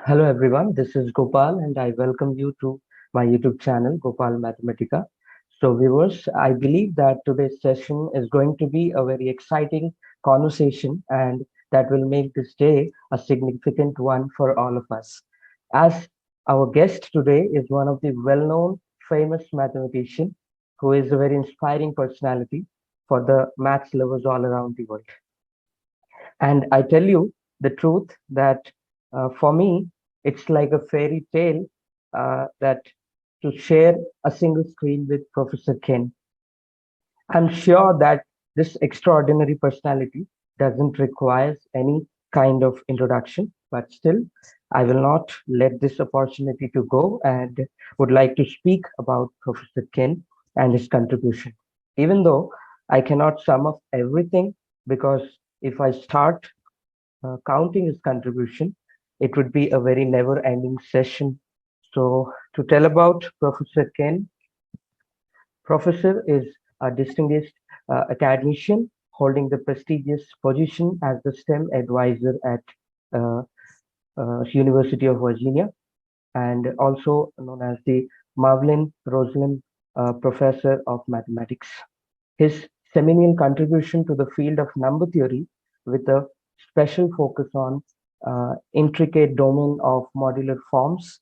Hello everyone, this is Gopal and I welcome you to my YouTube channel Gopal Mathematica. So viewers, I believe that today's session is going to be a very exciting conversation and that will make this day a significant one for all of us. As our guest today is one of the well-known famous mathematician who is a very inspiring personality for the maths lovers all around the world. And I tell you the truth that for me, it's like a fairy tale that to share a single screen with Professor Ken. I'm sure that this extraordinary personality doesn't require any kind of introduction, but still, I will not let this opportunity to go and would like to speak about Professor Ken and his contribution. Even though I cannot sum up everything, because if I start counting his contribution, it would be a very never-ending session. So, to tell about Professor Ken, Professor is a distinguished academician holding the prestigious position as the STEM advisor at uh, University of Virginia and also known as the Marvin Roslin Professor of Mathematics. His seminal contribution to the field of number theory with a special focus on intricate domain of modular forms,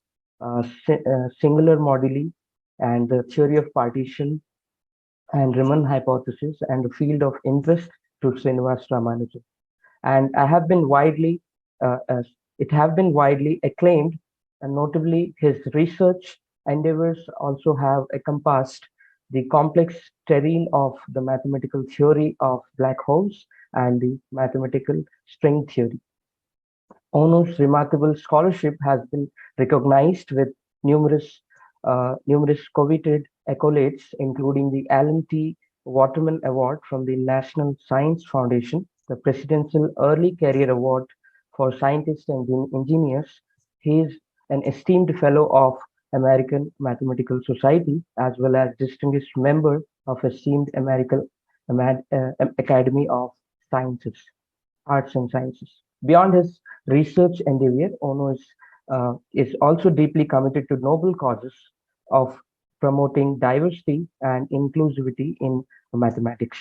singular moduli, and the theory of partition and Riemann hypothesis and the field of interest to Srinivas Ramanujan. And I have been widely, as it have been widely acclaimed, and notably his research endeavors also have encompassed the complex terrain of the mathematical theory of black holes and the mathematical string theory. Ono's remarkable scholarship has been recognized with numerous coveted accolades, including the Alan T. Waterman Award from the National Science Foundation, the Presidential Early Career Award for Scientists and Engineers. He is an esteemed fellow of American Mathematical Society, as well as distinguished member of esteemed American Academy of Sciences, Arts and Sciences. Beyond his research endeavor, Ono is also deeply committed to noble causes of promoting diversity and inclusivity in mathematics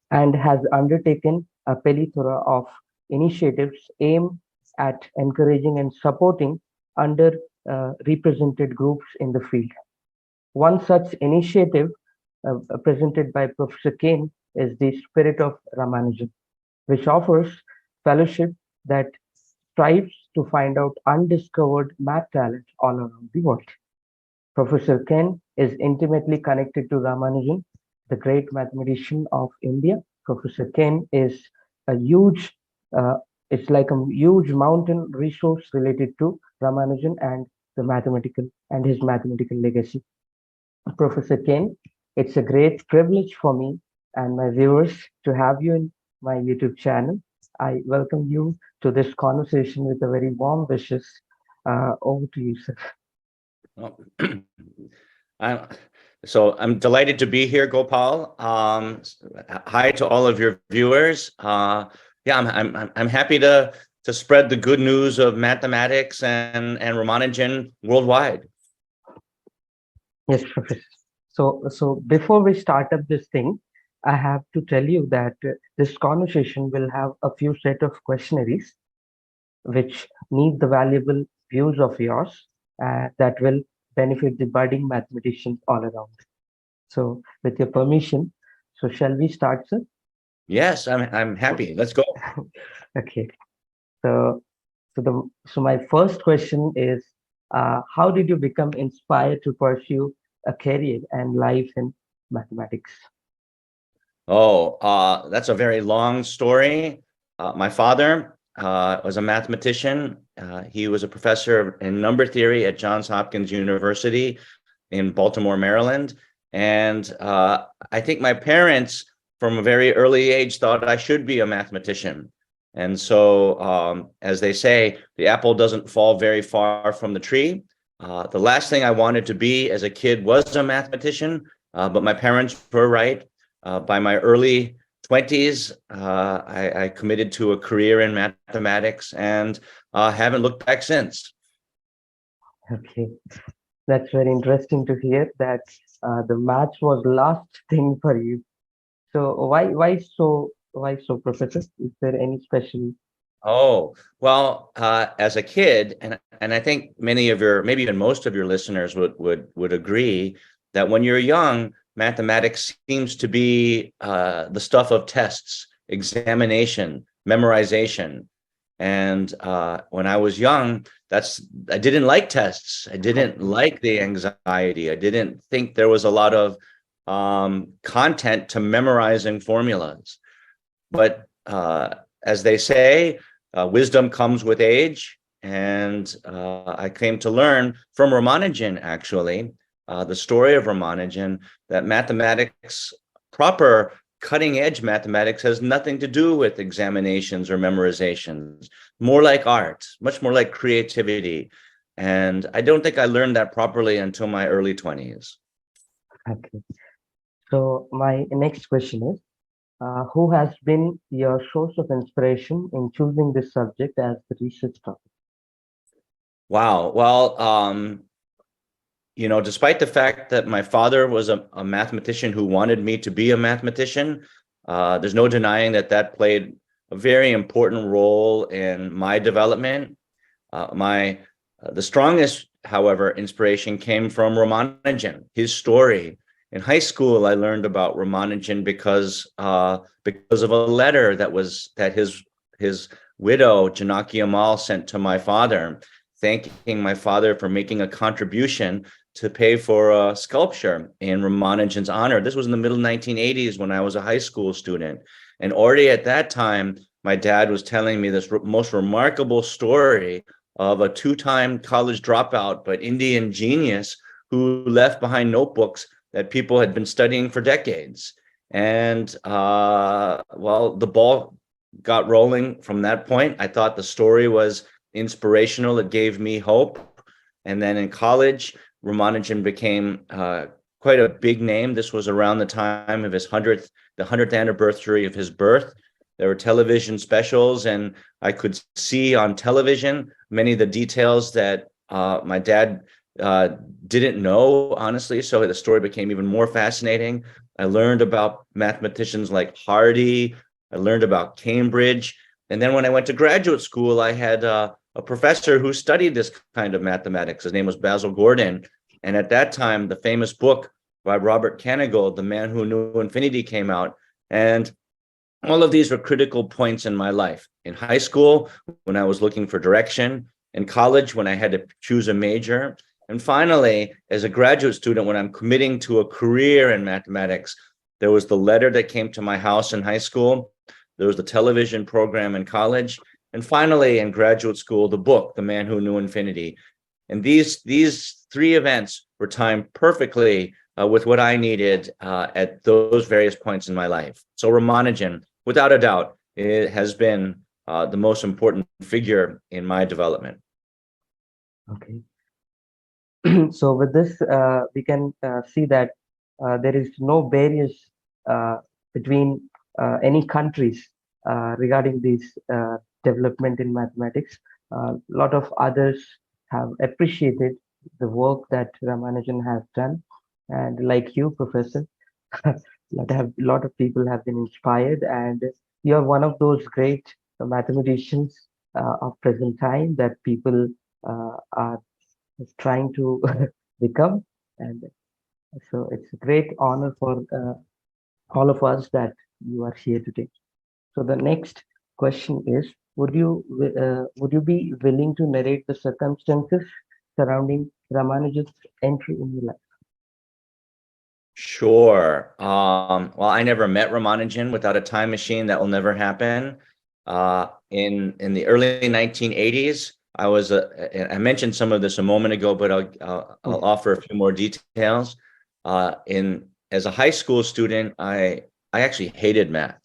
and has undertaken a plethora of initiatives aimed at encouraging and supporting underrepresented groups in the field. One such initiative presented by Professor Kane is the Spirit of Ramanujan, which offers fellowship that strives to find out undiscovered math talent all around the world. Professor Ken is intimately connected to Ramanujan, the great mathematician of India. Professor Ken is a it's like a huge mountain resource related to Ramanujan and his mathematical legacy. Professor Ken, it's a great privilege for me and my viewers to have you in my YouTube channel. I welcome you to this conversation with a very warm wishes. Over to you, sir. Well, I'm, I'm delighted to be here, Gopal. Hi to all of your viewers. Yeah, I'm happy to spread the good news of mathematics and Ramanujan worldwide. Yes, Professor. So before we start up this thing, I have to tell you that this conversation will have a few set of questionnaires which need the valuable views of yours that will benefit the budding mathematicians all around. So, with your permission, so shall we start, sir? Yes, I'm happy. Let's go. Okay. So, so my first question is, how did you become inspired to pursue a career and life in mathematics? Oh, that's a very long story. My father was a mathematician. He was a professor in number theory at Johns Hopkins University in Baltimore, Maryland. And I think my parents, from a very early age, thought I should be a mathematician. And so, as they say, the apple doesn't fall very far from the tree. The last thing I wanted to be as a kid was a mathematician, but my parents were right. By my early 20s, I committed to a career in mathematics and haven't looked back since. Okay, that's very interesting to hear that the match was last thing for you. So why so, Professor? Is there any special? Oh, well, as a kid, and I think many of your, maybe even most of your listeners would agree that when you're young, mathematics seems to be the stuff of tests, examination, memorization. And when I was young, I didn't like tests. I didn't like the anxiety. I didn't think there was a lot of content to memorizing formulas. But as they say, wisdom comes with age. And I came to learn from Ramanujan, actually, the story of Ramanujan, that mathematics, proper cutting edge mathematics, has nothing to do with examinations or memorizations, more like art, much more like creativity. And I don't think I learned that properly until my early 20s. Okay. So my next question is, who has been your source of inspiration in choosing this subject as the research topic? Wow. Well, despite the fact that my father was a mathematician who wanted me to be a mathematician, there's no denying that played a very important role in my development. The strongest, however, inspiration came from Ramanujan, his story. In high school, I learned about Ramanujan because of a letter that his widow Janaki Amal sent to my father, thanking my father for making a contribution to pay for a sculpture in Ramanujan's honor. This was in the middle 1980s when I was a high school student. And already at that time, my dad was telling me this most remarkable story of a two-time college dropout, but Indian genius who left behind notebooks that people had been studying for decades. And well, the ball got rolling from that point. I thought the story was inspirational. It gave me hope. And then in college, Ramanujan became quite a big name. This was around the time of the 100th anniversary of his birth. There were television specials, and I could see on television many of the details that my dad didn't know, honestly. So the story became even more fascinating. I learned about mathematicians like Hardy. I learned about Cambridge. And then when I went to graduate school, I had a professor who studied this kind of mathematics. His name was Basil Gordon. And at that time, the famous book by Robert Kanigold, The Man Who Knew Infinity, came out. And all of these were critical points in my life. In high school, when I was looking for direction, in college, when I had to choose a major, and finally, as a graduate student, when I'm committing to a career in mathematics, there was the letter that came to my house in high school. There was the television program in college. And finally, in graduate school, the book, The Man Who Knew Infinity. And these three events were timed perfectly with what I needed at those various points in my life. So Ramanujan, without a doubt, it has been the most important figure in my development. Okay. So with this, we can see that there is no barriers between any countries regarding this development in mathematics. A lot of others have appreciated the work that Ramanujan has done, and like you, Professor, lot of people have been inspired, and you are one of those great mathematicians of present time that people are trying to become. And so it's a great honor for all of us that you are here today. So the next question is, would you be willing to narrate the circumstances surrounding Ramanujan's entry in your life? Sure. Well, I never met Ramanujan. Without a time machine, that will never happen. In the early 1980s, I mentioned some of this a moment ago, but I'll Yes. offer a few more details. In As a high school student, I actually hated math.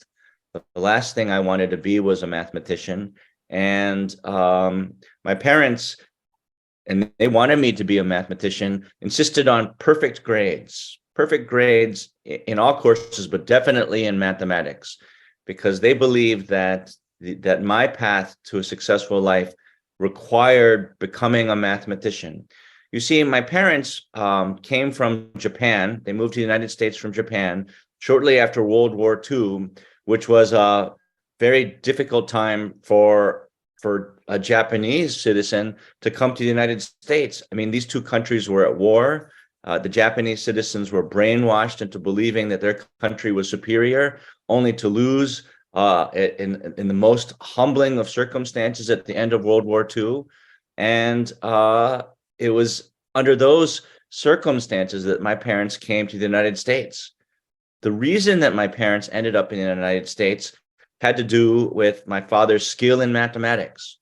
The last thing I wanted to be was a mathematician, and my parents, and they wanted me to be a mathematician, insisted on perfect grades in all courses, but definitely in mathematics, because they believed that that my path to a successful life required becoming a mathematician. You see, my parents came from Japan. They moved to the United States from Japan shortly after World War II, which was a very difficult time for a Japanese citizen to come to the United States. I mean, these two countries were at war. The Japanese citizens were brainwashed into believing that their country was superior, only to lose in the most humbling of circumstances at the end of World War II. And it was under those circumstances that my parents came to the United States. The reason that my parents ended up in the United States had to do with my father's skill in mathematics.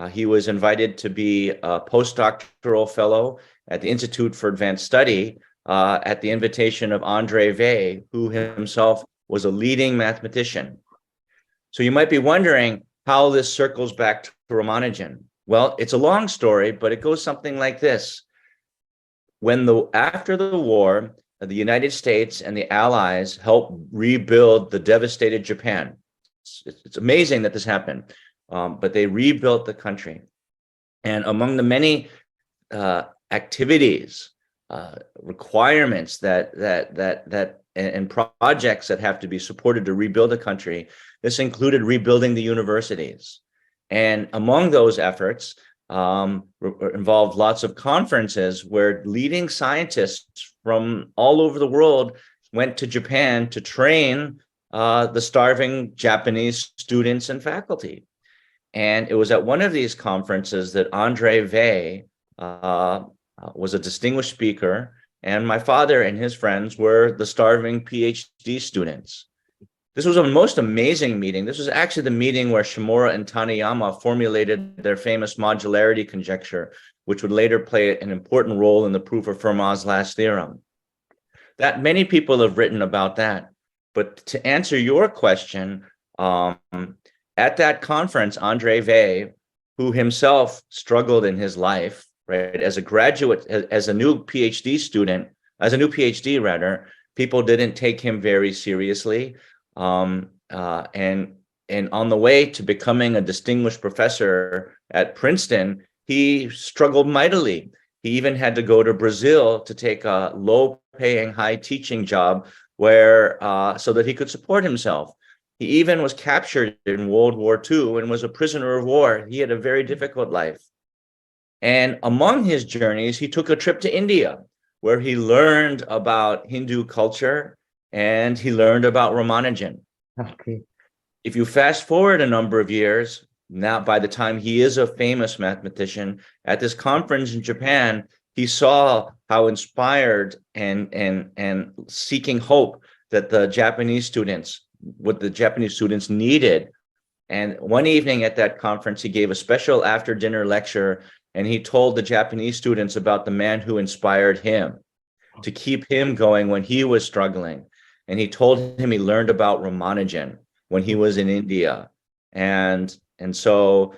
He was invited to be a postdoctoral fellow at the Institute for Advanced Study at the invitation of Andre Weil, who himself was a leading mathematician. So you might be wondering how this circles back to Ramanujan. Well, it's a long story, but it goes something like this. After the war, the United States and the Allies helped rebuild the devastated Japan. It's amazing that this happened, but they rebuilt the country. And among the many activities, requirements and projects that have to be supported to rebuild a country, this included rebuilding the universities. And among those efforts, involved lots of conferences where leading scientists from all over the world went to Japan to train the starving Japanese students and faculty. And it was at one of these conferences that Andre Weil was a distinguished speaker, and my father and his friends were the starving PhD students. This was a most amazing meeting. This was actually the meeting where Shimura and Taniyama formulated their famous modularity conjecture, which would later play an important role in the proof of Fermat's last theorem. That many people have written about that. But to answer your question, at that conference, Andre Weil, who himself struggled in his life, right, as a graduate, as a new PhD student, as a new PhD rather, people didn't take him very seriously. And on the way to becoming a distinguished professor at Princeton, he struggled mightily. He even had to go to Brazil to take a low-paying, high-teaching job where so that he could support himself. He even was captured in World War II and was a prisoner of war. He had a very difficult life. And among his journeys, he took a trip to India, where he learned about Hindu culture and he learned about Ramanujan. Okay. If you fast forward a number of years, now by the time he is a famous mathematician, at this conference in Japan, he saw how inspired and seeking hope that what the Japanese students needed. And one evening at that conference, he gave a special after dinner lecture, and he told the Japanese students about the man who inspired him to keep him going when he was struggling. And he told him he learned about Ramanujan when he was in India. And And so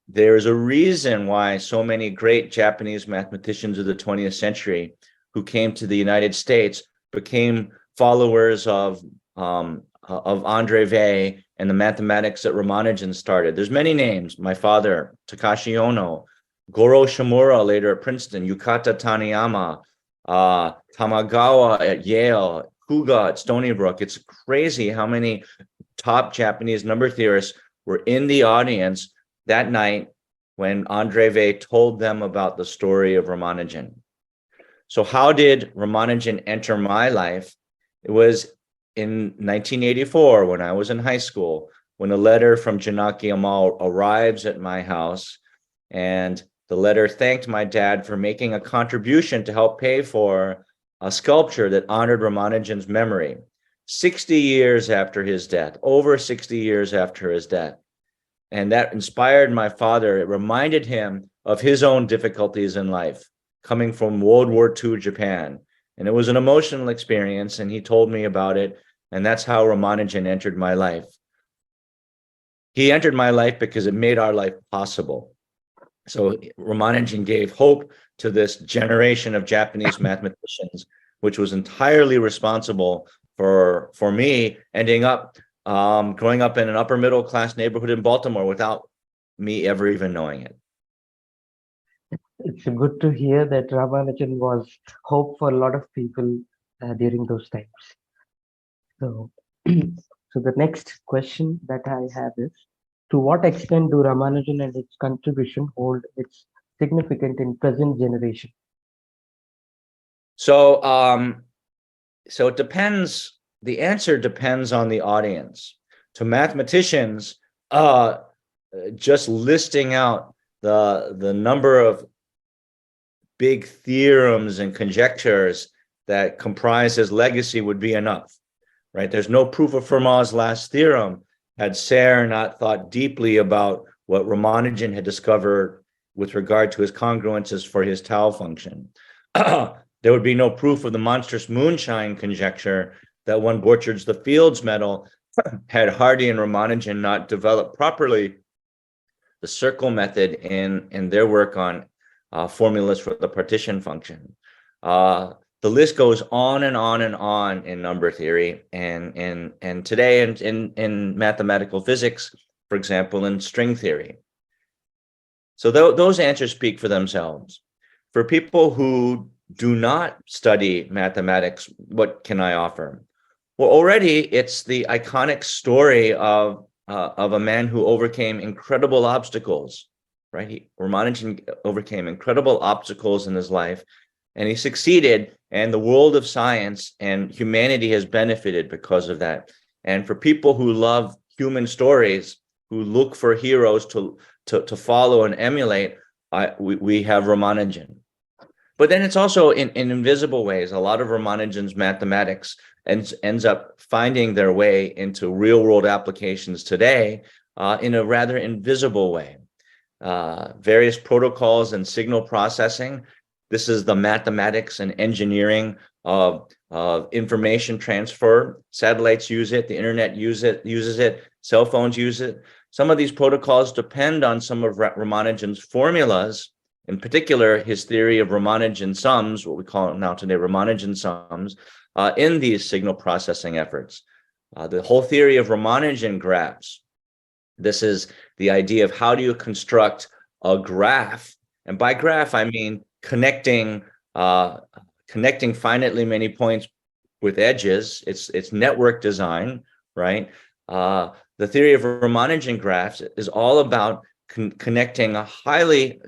there's a reason why so many great Japanese mathematicians of the 20th century who came to the United States became followers of Andre Weil and the mathematics that Ramanujan started. There's many names. My father, Takashi Ono, Goro Shimura later at Princeton, Yukata Taniyama, Tamagawa at Yale, Kuga at Stony Brook. It's crazy how many top Japanese number theorists were in the audience that night when Andre Weil told them about the story of Ramanujan. So how did Ramanujan enter my life? It was in 1984 when I was in high school, when a letter from Janaki Amal arrives at my house, and the letter thanked my dad for making a contribution to help pay for a sculpture that honored Ramanujan's memory. 60 years after his death, over 60 years after his death. And that inspired my father. It reminded him of his own difficulties in life, coming from World War II Japan. And it was an emotional experience, and he told me about it. And that's how Ramanujan entered my life. He entered my life because it made our life possible. So Ramanujan gave hope to this generation of Japanese mathematicians, which was entirely responsible for me ending up growing up in an upper middle class neighborhood in Baltimore without me ever even knowing it. It's good to hear that Ramanujan was hope for a lot of people during those times. So, so the next question that I have is, to what extent do Ramanujan and its contribution hold its significance in present generation? So, so it depends. The answer depends on the audience. To mathematicians, just listing out the number of big theorems and conjectures that comprise his legacy would be enough, right? There's no proof of Fermat's last theorem had Serre not thought deeply about what Ramanujan had discovered with regard to his congruences for his tau function. There would be no proof of the monstrous moonshine conjecture that won Borchards the Fields Medal had Hardy and Ramanujan not developed properly the circle method in their work on formulas for the partition function. The list goes on and on and on in number theory, and today in mathematical physics, for example, in string theory. So those answers speak for themselves. For people who do not study mathematics, what can I offer? Well, already it's the iconic story of a man who overcame incredible obstacles, right? Ramanujan overcame incredible obstacles in his life, and he succeeded, and the world of science and humanity has benefited because of that. And for people who love human stories, who look for heroes to follow and emulate, we have Ramanujan. But then it's also in invisible ways. A lot of Ramanujan's mathematics ends up finding their way into real world applications today in a rather invisible way. Various protocols and signal processing. This is the mathematics and engineering of information transfer. Satellites use it, the internet uses it, cell phones use it. Some of these protocols depend on some of Ramanujan's formulas, in particular, his theory of Ramanujan sums, what we call now today Ramanujan sums, in these signal processing efforts. The whole theory of Ramanujan graphs. This is the idea of how do you construct a graph, and by graph I mean connecting finitely many points with edges. It's network design, right? The theory of Ramanujan graphs is all about constructing a highly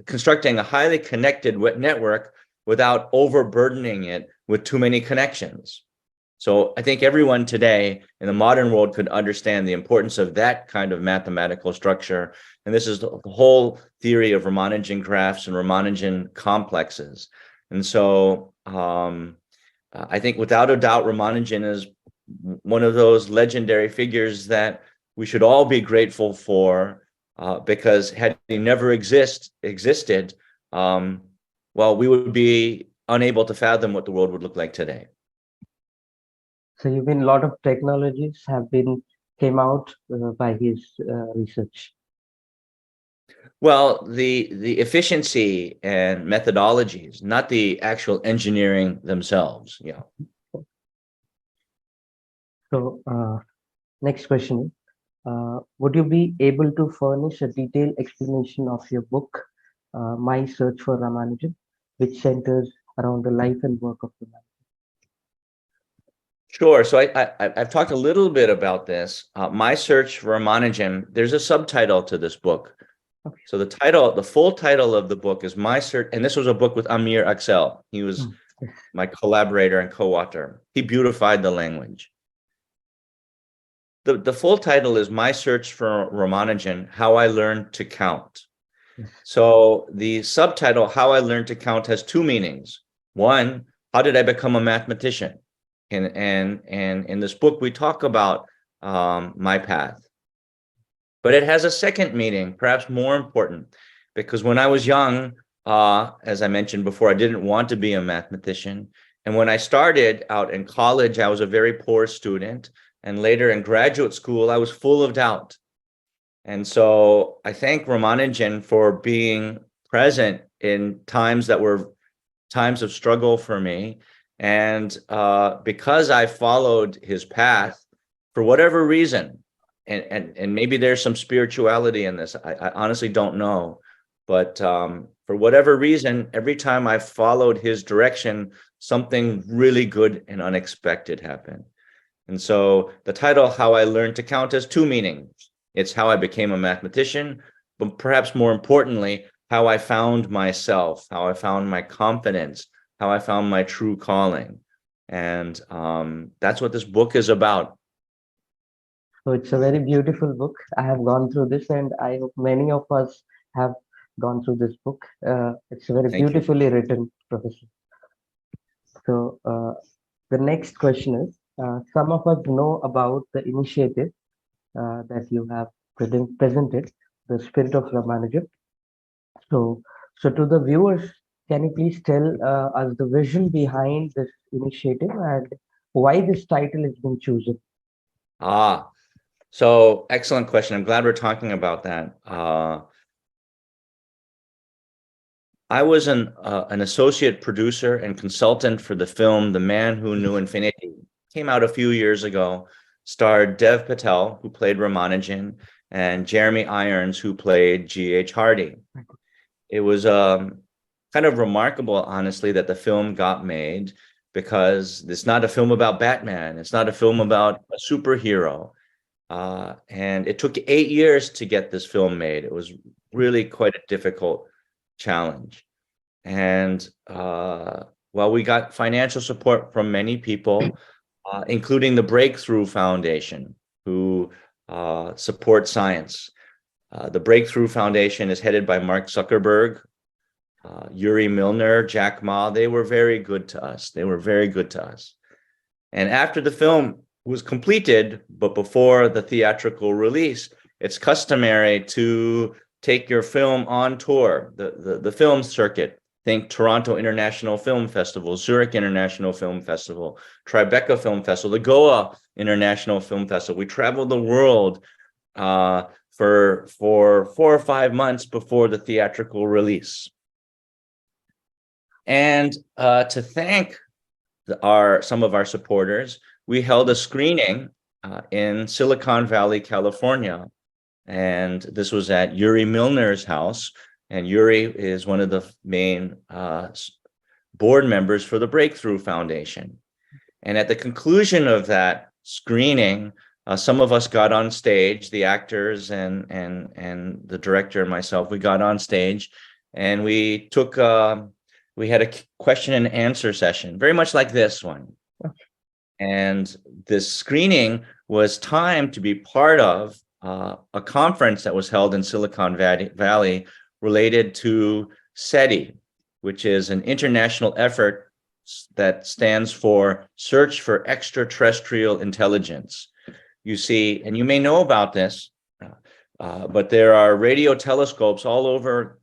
connected network without overburdening it with too many connections. So I think everyone today in the modern world could understand the importance of that kind of mathematical structure. And this is the whole theory of Ramanujan graphs and Ramanujan complexes. And so I think without a doubt, Ramanujan is one of those legendary figures that we should all be grateful for, because had he never existed, well, we would be unable to fathom what the world would look like today. So you've been a lot of technologies have been came out by his research. Well, the efficiency and methodologies, not the actual engineering themselves. Yeah. So, next question is, would you be able to furnish a detailed explanation of your book, My Search for Ramanujan, which centers around the life and work of the man? Sure. So I've talked a little bit about this. My Search for Ramanujan. There's a subtitle to this book. Okay. So the full title of the book is My Search, and this was a book with Amir Axel. He was Yes. my collaborator and co-author. He beautified the language. The full title is My Search for Ramanujan, How I Learned to Count. Yes. So the subtitle, How I Learned to Count, has two meanings. One, how did I become a mathematician? And in this book, we talk about my path. But it has a second meaning, perhaps more important, because when I was young, as I mentioned before, I didn't want to be a mathematician. And when I started out in college, I was a very poor student. And later in graduate school, I was full of doubt. And so I thank Ramanujan for being present in times that were times of struggle for me. And because I followed his path, for whatever reason, and maybe there's some spirituality in this, I honestly don't know. But for whatever reason, every time I followed his direction, something really good and unexpected happened. And so the title, How I Learned to Count, has two meanings. It's how I became a mathematician, but perhaps more importantly, how I found myself, how I found my confidence, how I found my true calling. And that's what this book is about. So it's a very beautiful book. I have gone through this, and I hope many of us have gone through this book. It's very Thank you. beautifully written, Professor. So, the next question is, some of us know about the initiative that you have presented, the Spirit of Ramanujan. So, to the viewers, can you please tell us the vision behind this initiative and why this title has been chosen? Ah, so excellent question. I'm glad we're talking about that. I was an associate producer and consultant for the film The Man Who Knew Infinity. Came out a few years ago, starred Dev Patel, who played Ramanujan, and Jeremy Irons, who played G.H. Hardy. It was kind of remarkable, honestly, that the film got made because it's not a film about Batman. It's not a film about a superhero. And it took 8 years to get this film made. It was really quite a difficult challenge. And well, we got financial support from many people, including the Breakthrough Foundation, who support science. The Breakthrough Foundation is headed by Mark Zuckerberg, Yuri Milner, Jack Ma. They were very good to us. They were very good to us. And after the film was completed, but before the theatrical release, it's customary to take your film on tour, the film circuit. Think Toronto International Film Festival, Zurich International Film Festival, Tribeca Film Festival, the Goa International Film Festival. We traveled the world for 4 or 5 months before the theatrical release. And to thank some of our supporters, we held a screening in Silicon Valley, California. And this was at Yuri Milner's house. And Yuri is one of the main board members for the Breakthrough Foundation. And at the conclusion of that screening, some of us got on stage, the actors and the director and myself, we got on stage and we had a question and answer session, very much like this one. And this screening was timed to be part of a conference that was held in Silicon Valley related to SETI, which is an international effort that stands for Search for Extraterrestrial Intelligence. You see, and you may know about this, but there are radio telescopes all over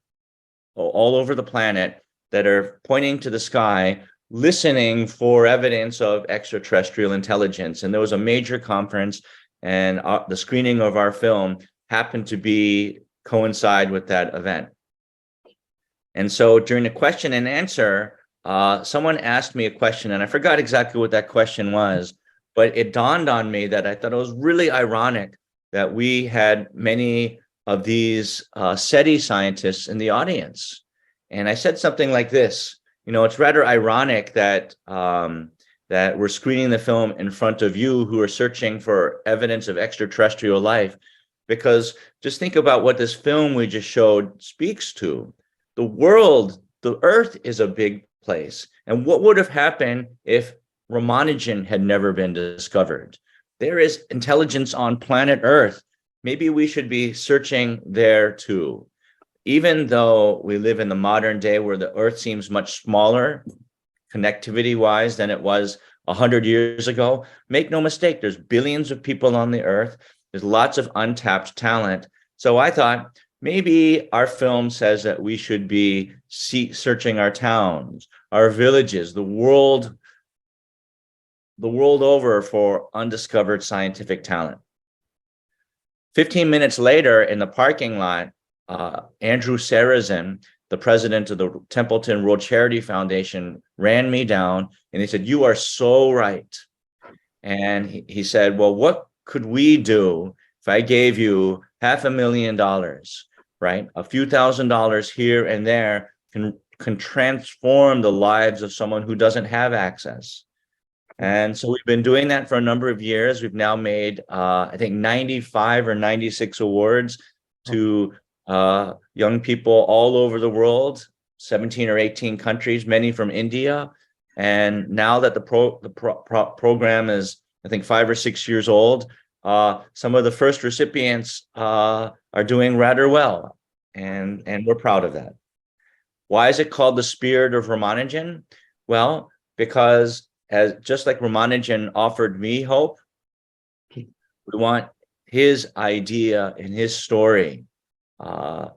the planet that are pointing to the sky, listening for evidence of extraterrestrial intelligence. And there was a major conference, and the screening of our film happened to be coincide with that event. And so during the question and answer, someone asked me a question, and I forgot exactly what that question was, but it dawned on me that I thought it was really ironic that we had many of these SETI scientists in the audience. And I said something like this, it's rather ironic that that we're screening the film in front of you who are searching for evidence of extraterrestrial life, because just think about what this film we just showed speaks to. The world, the earth is a big place. And what would have happened if Ramanujan had never been discovered? There is intelligence on planet Earth. Maybe we should be searching there too. Even though we live in the modern day where the earth seems much smaller connectivity wise than it was 100 years ago, make no mistake, there's billions of people on the earth. There's lots of untapped talent. So I thought maybe our film says that we should be searching our towns, our villages, the world over for undiscovered scientific talent. 15 minutes later in the parking lot, Andrew Sarrazin, the president of the Templeton World Charity Foundation, ran me down and he said, "You are so right." And he said, "Well, what could we do if I gave you $500,000, right? A few $1,000s here and there can transform the lives of someone who doesn't have access." And so we've been doing that for a number of years. We've now made, I think, 95 or 96 awards to young people all over the world, 17 or 18 countries, many from India. And now that the program is, I think, 5 or 6 years old, some of the first recipients are doing rather well. And we're proud of that. Why is it called the Spirit of Ramanujan? Well, because just like Ramanujan offered me hope, we want his idea and his story to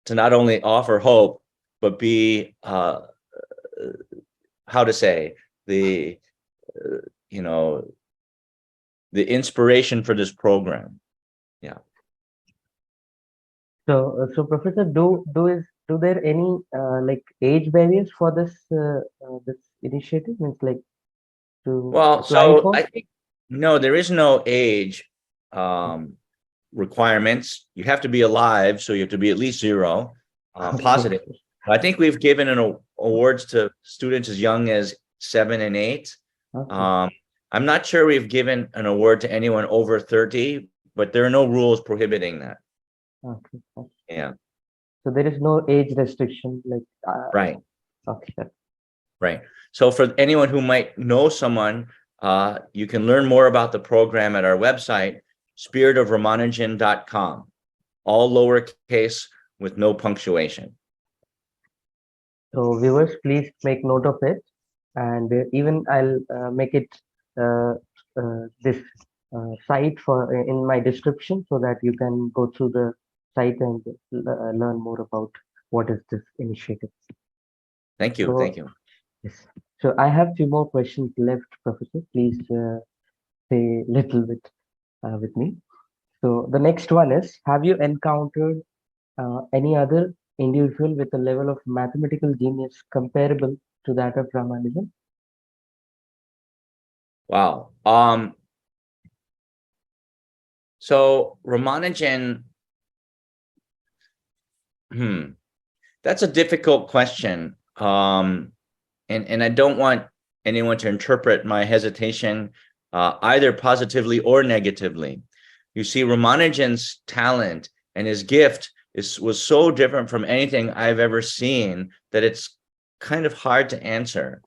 not only offer hope, but be, how to say, the inspiration for this program. Yeah. So Professor, do there any like age barriers for this initiative? Means like to Well, apply so for? I think, no, there is no age requirements. You have to be alive, so you have to be at least 0 positive. Okay. I think we've given awards to students as young as 7 and 8. Okay. I'm not sure we've given an award to anyone over 30, but there are no rules prohibiting that. Okay. Yeah. So there is no age restriction, like Right. okay. Right. So for anyone who might know someone, you can learn more about the program at our website, spiritoframanujan.com, all lowercase with no punctuation. So viewers, please make note of it, and even I'll make it this site for in my description so that you can go through the site and learn more about what is this initiative. Thank you. So, Thank you. yes. So I have few more questions left, Professor. Please say little bit with me. So the next one is: have you encountered any other individual with a level of mathematical genius comparable to that of Ramanujan? Wow. So Ramanujan, that's a difficult question. And I don't want anyone to interpret my hesitation either positively or negatively. You see, Ramanujan's talent and his gift was so different from anything I've ever seen that it's kind of hard to answer,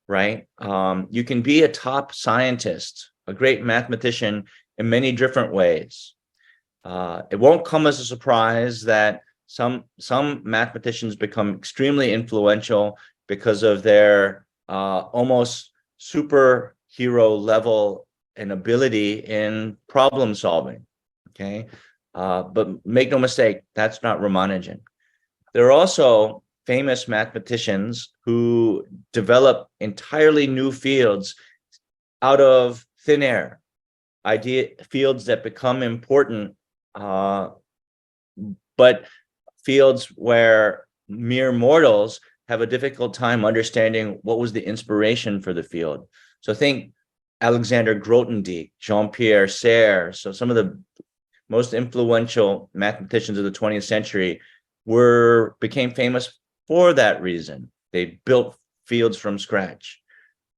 right? You can be a top scientist, a great mathematician in many different ways. It won't come as a surprise that some mathematicians become extremely influential because of their almost superhero level and ability in problem solving. Okay. But make no mistake, that's not Ramanujan. There are also famous mathematicians who develop entirely new fields out of thin air, fields that become important but fields where mere mortals have a difficult time understanding what was the inspiration for the field. So think Alexander Grothendieck, Jean-Pierre Serre. So some of the most influential mathematicians of the 20th century became famous for that reason. They built fields from scratch.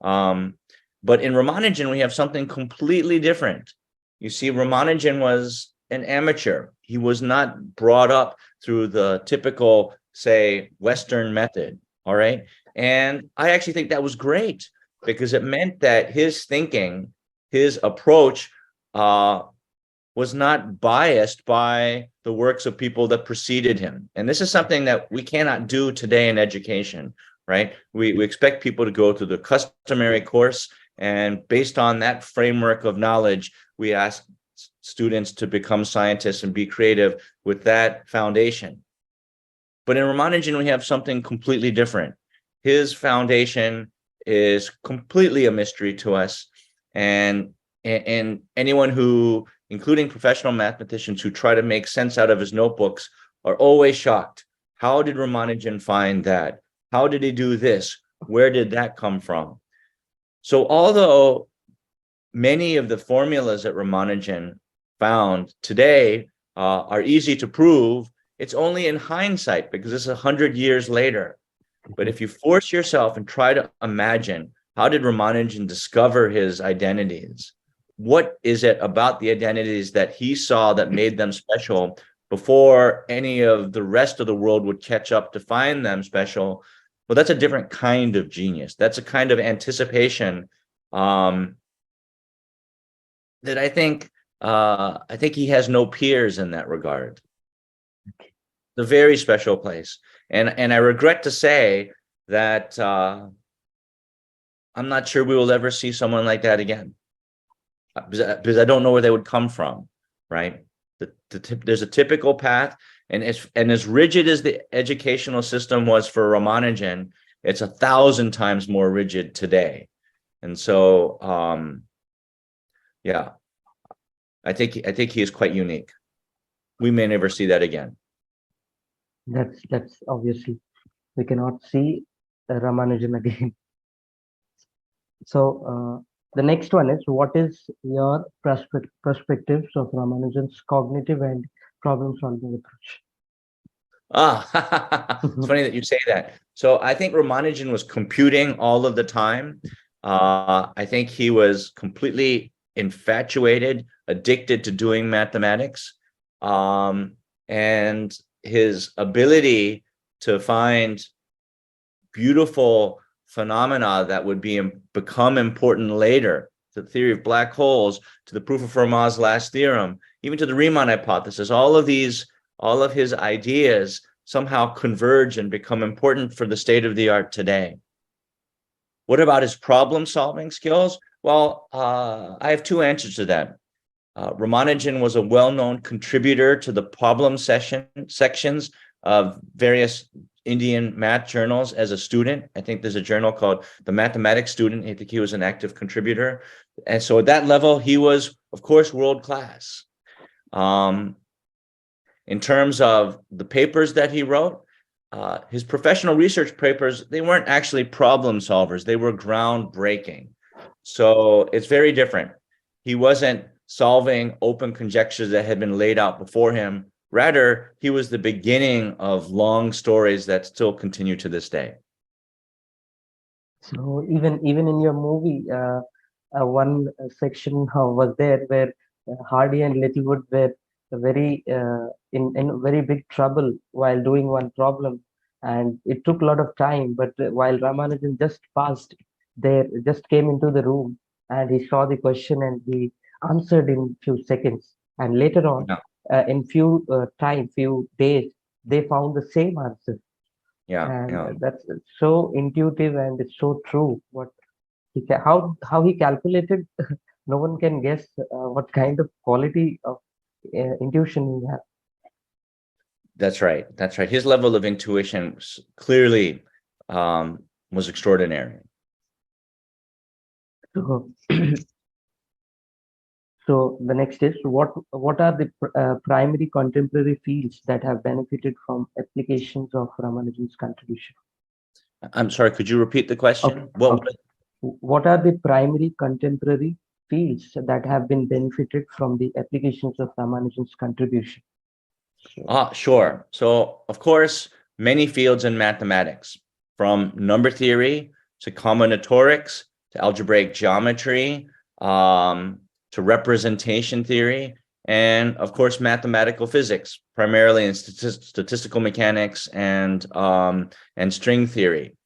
But in Ramanujan, we have something completely different. You see, Ramanujan was an amateur. He was not brought up through the typical, say, Western method. All right. And I actually think that was great because it meant that his thinking, his approach, was not biased by the works of people that preceded him. And this is something that we cannot do today in education, right? We expect people to go through the customary course, and based on that framework of knowledge, we ask students to become scientists and be creative with that foundation. But in Ramanujan, we have something completely different. His foundation is completely a mystery to us. And anyone who, including professional mathematicians who try to make sense out of his notebooks, are always shocked. How did Ramanujan find that? How did he do this? Where did that come from? So although many of the formulas that Ramanujan found today are easy to prove, it's only in hindsight because it's 100 years later. But if you force yourself and try to imagine, how did Ramanujan discover his identities? What is it about the identities that he saw that made them special before any of the rest of the world would catch up to find them special? Well, that's a different kind of genius. That's a kind of anticipation that I think he has no peers in that regard. It's a very special place. And I regret to say that I'm not sure we will ever see someone like that again. Because I don't know where they would come from, right? There's a typical path, and as rigid as the educational system was for Ramanujan, it's 1,000 times more rigid today. And so, yeah, I think he is quite unique. We may never see that again. That's obviously we cannot see Ramanujan again. So the next one is, what is your perspectives of Ramanujan's cognitive and problem-solving approach? It's funny that you say that. So I think Ramanujan was computing all of the time. I think he was completely infatuated, addicted to doing mathematics. And his ability to find beautiful phenomena that would become important later, to the theory of black holes, to the proof of Fermat's last theorem, even to the Riemann hypothesis, all of his ideas somehow converge and become important for the state of the art today. What about his problem-solving skills? Well, I have two answers to that. Ramanujan was a well-known contributor to the problem sections of various Indian math journals as a student. I think there's a journal called The Mathematics Student. I think he was an active contributor. And so at that level, he was, of course, world-class. In terms of the papers that he wrote, his professional research papers, they weren't actually problem solvers. They were groundbreaking. So it's very different. He wasn't solving open conjectures that had been laid out before him. Rather, he was the beginning of long stories that still continue to this day. So even in your movie, one section was there where Hardy and Littlewood were very in very big trouble while doing one problem, and it took a lot of time. But while Ramanujan just passed there, just came into the room, and he saw the question and he answered in few seconds. And later on, Yeah, in few days, they found the same answer. yeah, And yeah. that's so intuitive and it's so true. What how he calculated, no one can guess what kind of quality of intuition he has. That's right. That's right. His level of intuition clearly was extraordinary. So, So the next is what are the primary contemporary fields that have benefited from applications of Ramanujan's contribution? I'm sorry, could you repeat the Okay, question? okay. What are the primary contemporary fields that have been benefited from the applications of Ramanujan's contribution? So, Sure. So, of course, many fields in mathematics, from number theory to combinatorics to algebraic geometry, to representation theory, and of course, mathematical physics, primarily in statistical mechanics and string theory.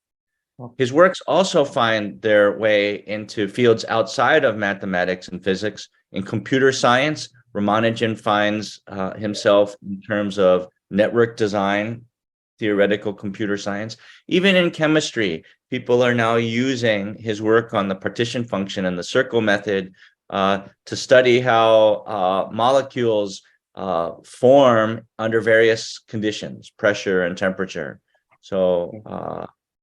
okay. His works also find their way into fields outside of mathematics and physics. In computer science, Ramanujan finds himself in terms of network design, theoretical computer science. Even in chemistry, people are now using his work on the partition function and the circle method to study how molecules form under various conditions, pressure and temperature. So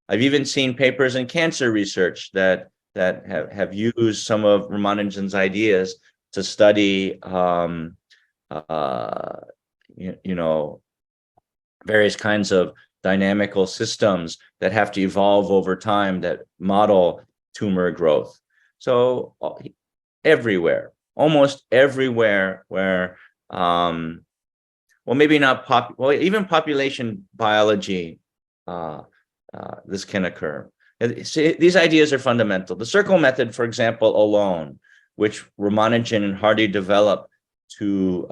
I've even seen papers in cancer research that have used some of Ramanujan's ideas to study uh, you know, various kinds of dynamical systems that have to evolve over time that model tumor growth. So everywhere, almost everywhere where well, maybe not well, even population biology, uh, this can occur. See, these ideas are fundamental. The circle method, for example, alone, which Ramanujan and Hardy developed to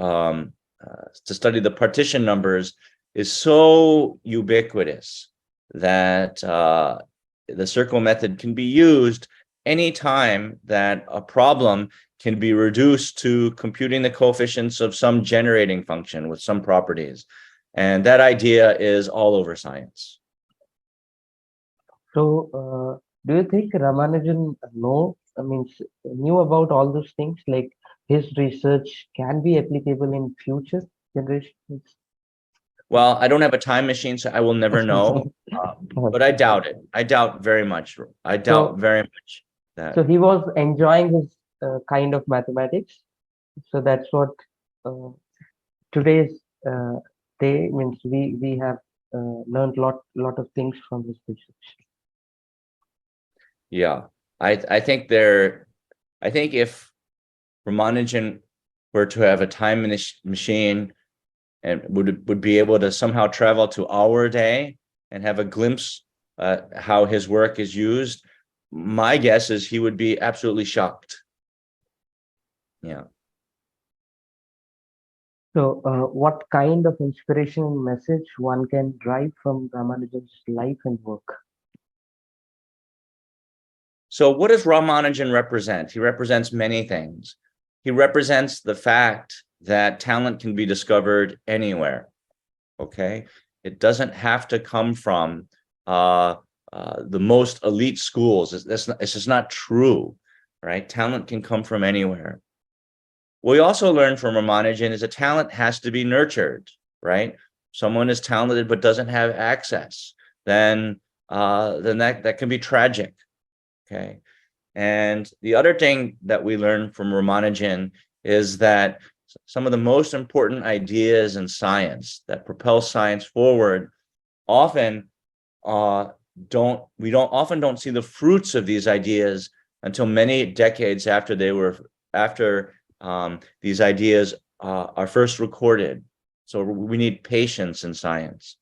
study the partition numbers, is so ubiquitous that the circle method can be used anytime that a problem can be reduced to computing the coefficients of some generating function with some properties. And that idea is all over science. So, do you think Ramanujan knew about all those things? Like his research can be applicable in future generations? Well, I don't have a time machine, so I will never know. But I doubt it. I doubt very much. I doubt So, very much so that. he was enjoying his kind of mathematics. So that's what uh, today's uh, day means. We have learned lot of things from his research. Yeah, I think there. I think if Ramanujan were to have a time machine and would be able to somehow travel to our day and have a glimpse how his work is used, my guess is he would be absolutely shocked. Yeah. So, what kind of inspiration and message one can derive from Ramanujan's life and work? So what does Ramanujan represent? He represents many things. He represents the fact that talent can be discovered anywhere. Okay, it doesn't have to come from the most elite schools. It's just not true, right? Talent can come from anywhere. What we also learned from Ramanujan is that talent has to be nurtured, right? Someone is talented but doesn't have access, then that can be tragic. Okay. And the other thing that we learned from Ramanujan is that some of the most important ideas in science that propel science forward often uh, don't see the fruits of these ideas until many decades after these ideas are first recorded. So we need patience in science.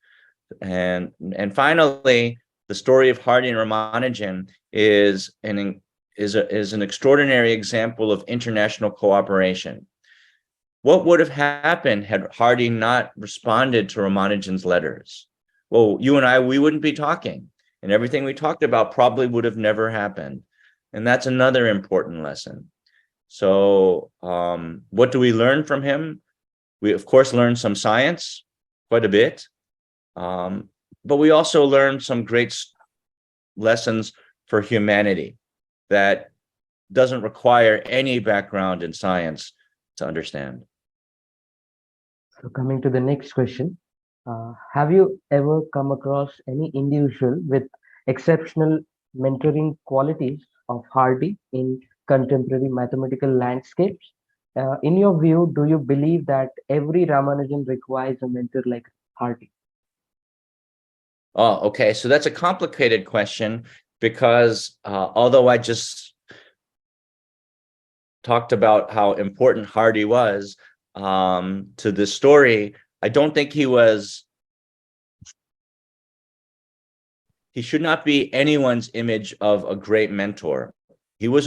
And finally, the story of Hardy and Ramanujan is an extraordinary example of international cooperation. What would have happened had Hardy not responded to Ramanujan's letters? Well, you and I, we wouldn't be talking, and everything we talked about probably would have never happened. And that's another important lesson. So, what do we learn from him? We, of course, learn some science, quite a bit, but we also learn some great lessons for humanity that doesn't require any background in science to understand. So, coming to the next question, have you ever come across any individual with exceptional mentoring qualities of Hardy in contemporary mathematical landscapes? In your view, do you believe that every Ramanujan requires a mentor like Hardy? Oh, okay. So that's a complicated question because although I just talked about how important Hardy was to this story, I don't think he should not be anyone's image of a great mentor. He was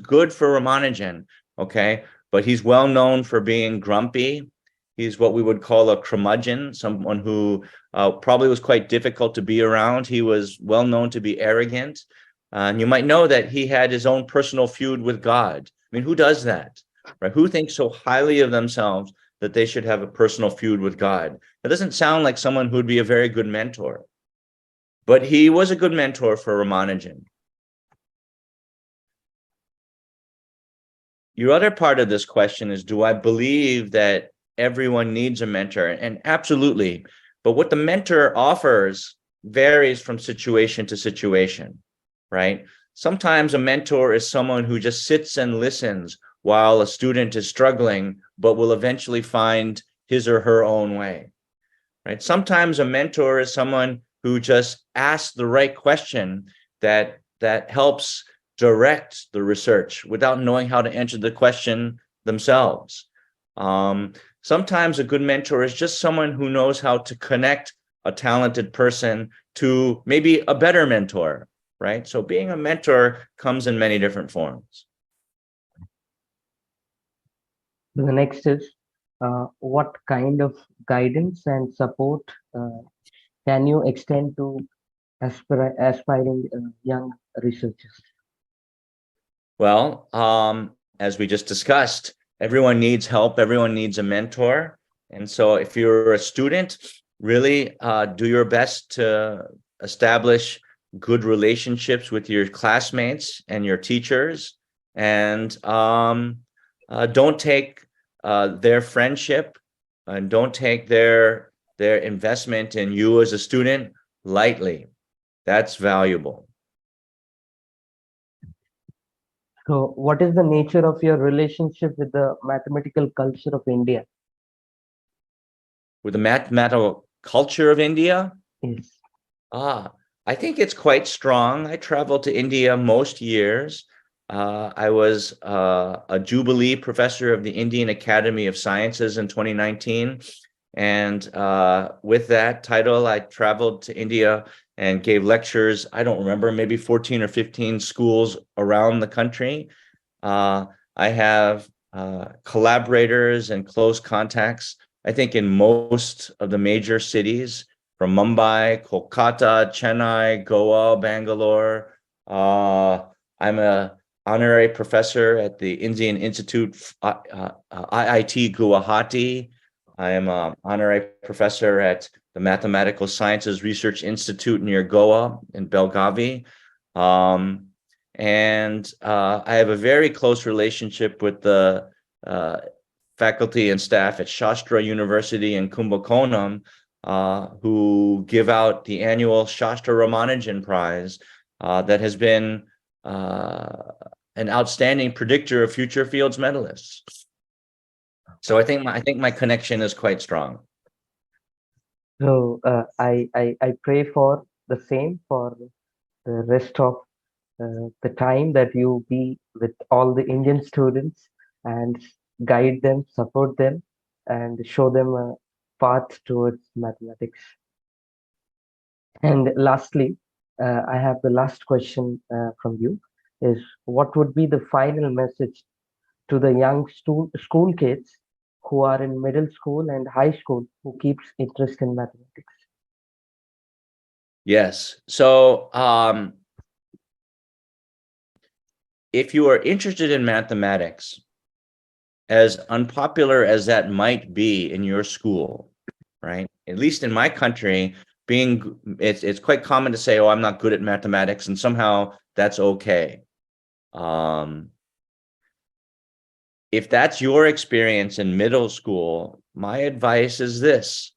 good for Ramanujan, okay, but he's well known for being grumpy. He's what we would call a curmudgeon, someone who probably was quite difficult to be around. He was well known to be arrogant. And you might know that he had his own personal feud with God. I mean, who does that, right? Who thinks so highly of themselves that they should have a personal feud with God? That doesn't sound like someone who'd be a very good mentor. But he was a good mentor for Ramanujan. Your other part of this question is, do I believe that everyone needs a mentor? And absolutely. But what the mentor offers varies from situation to situation, right? Sometimes a mentor is someone who just sits and listens while a student is struggling, but will eventually find his or her own way, right? Sometimes a mentor is someone who just asks the right question that helps direct the research without knowing how to answer the question themselves. Sometimes a good mentor is just someone who knows how to connect a talented person to maybe a better mentor, right? So being a mentor comes in many different forms. The next is what kind of guidance and support uh, can you extend to aspiring young researchers? Well, as we just discussed, everyone needs help, everyone needs a mentor. And so if you're a student, really do your best to establish good relationships with your classmates and your teachers. And don't take their friendship and don't take their investment in you as a student lightly. That's valuable. So, what is the nature of your relationship with the mathematical culture of India? With the mathematical culture of India, Yes. ah, I think it's quite strong. I travel to India most years. I was a Jubilee professor of the Indian Academy of Sciences in 2019. And with that title, I traveled to India and gave lectures. I don't remember, maybe 14 or 15 schools around the country. I have collaborators and close contacts, I think, in most of the major cities from Mumbai, Kolkata, Chennai, Goa, Bangalore. I'm a honorary professor at the Indian Institute, IIT Guwahati. I am an honorary professor at the Mathematical Sciences Research Institute near Goa in Belgavi. And I have a very close relationship with the faculty and staff at Shastra University in Kumbakonam, who give out the annual Shastra Ramanujan Prize that has been an outstanding predictor of future Fields medalists. So I think my connection is quite strong. So, I pray for the same for the rest of the time that you be with all the Indian students and guide them, support them, and show them a path towards mathematics. And lastly, I have the last question from you is what would be the final message to the young school kids who are in middle school and high school who keeps interest in mathematics? Yes. So if you are interested in mathematics, as unpopular as that might be in your school, right? At least in my country, it's quite common to say, "Oh, I'm not good at mathematics," and somehow that's okay. If that's your experience in middle school, my advice is this: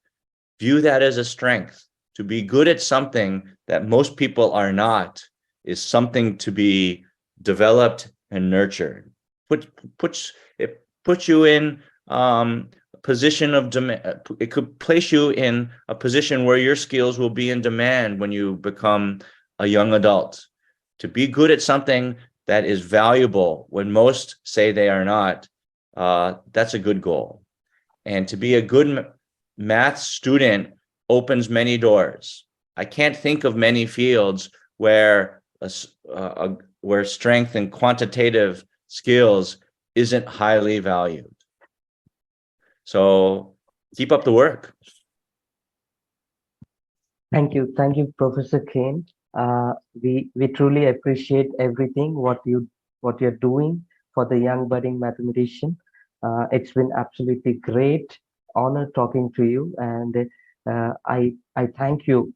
view that as a strength. To be good at something that most people are not is something to be developed and nurtured. Put put you in a position of demand. It could place you in a position where your skills will be in demand when you become a young adult. To be good at something that is valuable when most say they are not, that's a good goal. And to be a good math student opens many doors. I can't think of many fields where where strength and quantitative skills isn't highly valued. So keep up the work. Thank you, Professor Kane. We truly appreciate everything what you're doing for the young budding mathematician. It's been absolutely great honor talking to you, and I thank you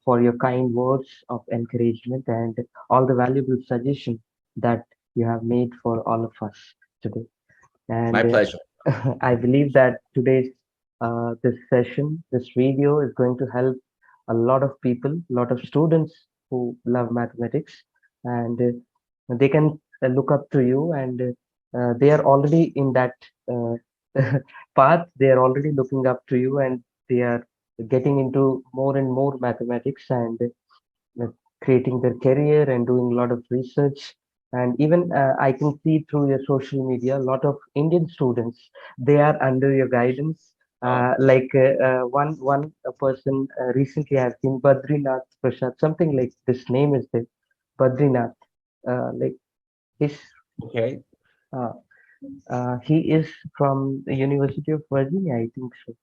for your kind words of encouragement and all the valuable suggestions that you have made for all of us today. My And pleasure. I believe that today's this session, this video is going to help a lot of people, a lot of students who love mathematics, and they can look up to you, and they are already in that uh, path. They are already looking up to you, and they are getting into more and more mathematics, and uh, creating their career and doing a lot of research. And even I can see through your social media, a lot of Indian students, they are under your guidance. Oh, One person recently has been Badrinath Prasad, something like this name is there, Badrinath. Like his, okay. uh, he is from the University of Virginia, I think so.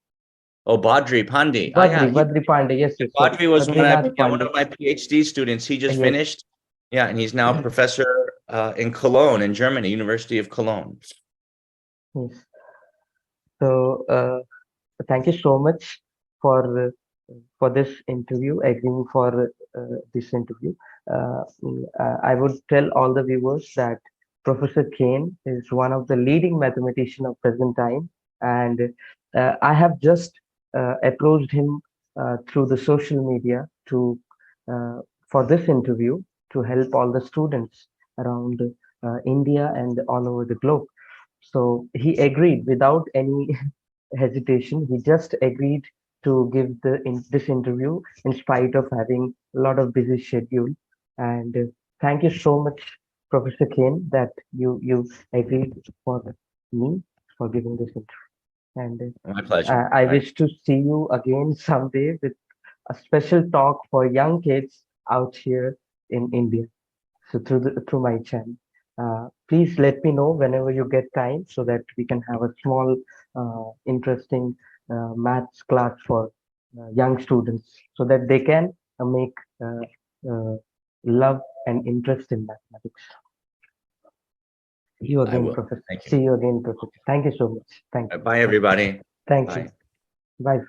Oh, Badri Pandey. Oh, yeah. Badri Pandey, yes, yes, sorry, Badri was Badrinath one Pandey. of my PhD students. He just Yes. finished. Yeah, and he's now professor in Cologne, in Germany, University of Cologne. Yes. So thank you so much for this interview, agreeing for this interview. I would tell all the viewers that Professor Kane is one of the leading mathematicians of present time, and I have just approached him through the social media to for this interview to help all the students around India and all over the globe. So he agreed without any hesitation. He just agreed to give this interview in spite of having a lot of busy schedule. And thank you so much, Professor Kane, that you agreed for me for giving this interview. And My pleasure. I wish to see you again someday with a special talk for young kids out here in India. So through my channel. Please let me know whenever you get time so that we can have a small, interesting maths class for young students so that they can make uh, uh, love and interest in mathematics. See you I again, will. Professor. Thank you. See you again, Professor. Thank you so much. Thank you. Bye, everybody. Thank you. Bye. Bye.